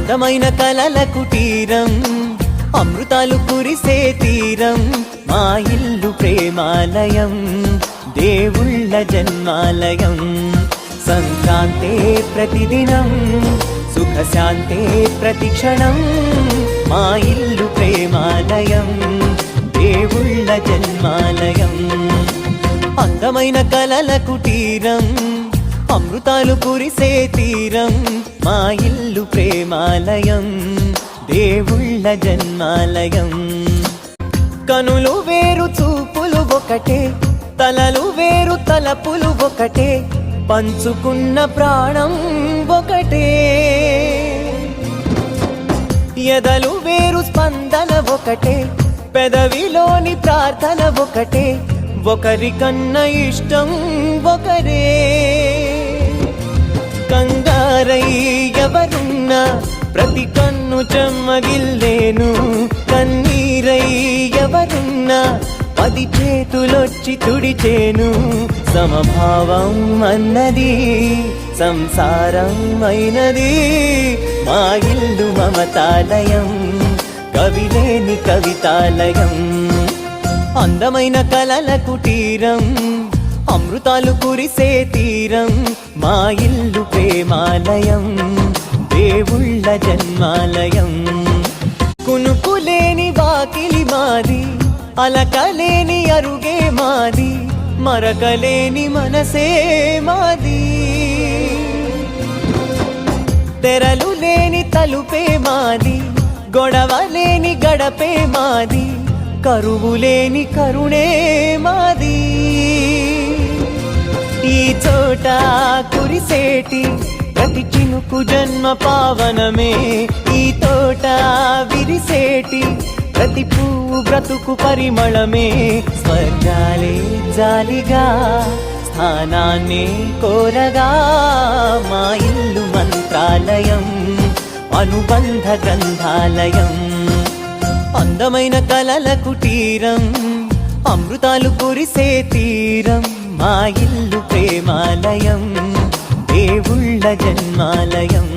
అందమైన కలల కుటీరం, అమృతాలు కురిసే తీరం, మా ఇల్లు ప్రేమాలయం, దేవుళ్ళ జన్మాలయం. సంక్రాంతే ప్రతిదినం, సుఖశాంతే ప్రతిక్షణం, మా ఇల్లు ప్రేమాలయం, దేవుళ్ళ జన్మాలయం. అందమైన కలల కుటీరం, అమృతాలు కురిసే తీరం, మా ఇల్లు ప్రేమాలయం, దేవుళ్ళ జన్మాలయం. కనులు వేరు చూపులు ఒకటే, తలలు వేరు తలపులు ఒకటే, పంచుకున్న ప్రాణం ఒకటే. ఎదలు వేరు స్పందన ఒకటే, పెదవిలోని ప్రార్థన ఒకటే, ఒకరికన్నా ఇష్టం ఒకరే. కంగారై ఎవరున్నా ప్రతి కన్ను చెమ్మగిల్లేను, కన్నీరై ఎవరున్నా 10 చేతులొచ్చి తుడిచేను. సమభావం అన్నది సంసారం అయినది, మా ఇల్లు మమతాలయం, కవిలేని కవితాలయం. అందమైన కలల కుటీరం, అమృతాలు కురిసే తీరం, మా ఇల్లు ప్రేమాలయం, దేవుళ్ళ జన్మాలయం. కునుకులేని వాకిలి మాది, అలకలేని అరుగే మాది, మరకలేని మనసే మాది. తెరలు లేని తలుపే మాది, గొడవలేని గడపే మాది, కరువులేని కరుణే మాది. ఈ చోట కురిసేటి ప్రతి చినుకు జన్మ పావనమే, ఈ తోట విరిసేటి ప్రతి పువ్వు బ్రతుకు పరిమళమే. స్వర్గాలే జాలిగా స్థానాన్ని కోరగా, మా ఇల్లు మంత్రాలయం, అనుబంధ గ్రంథాలయం. అందమైన కలల కుటీరం, అమృతాలు కురిసే తీరం, మా ఇల్లు ప్రేమాలయం, దేవుళ్ళ జన్మాలయం.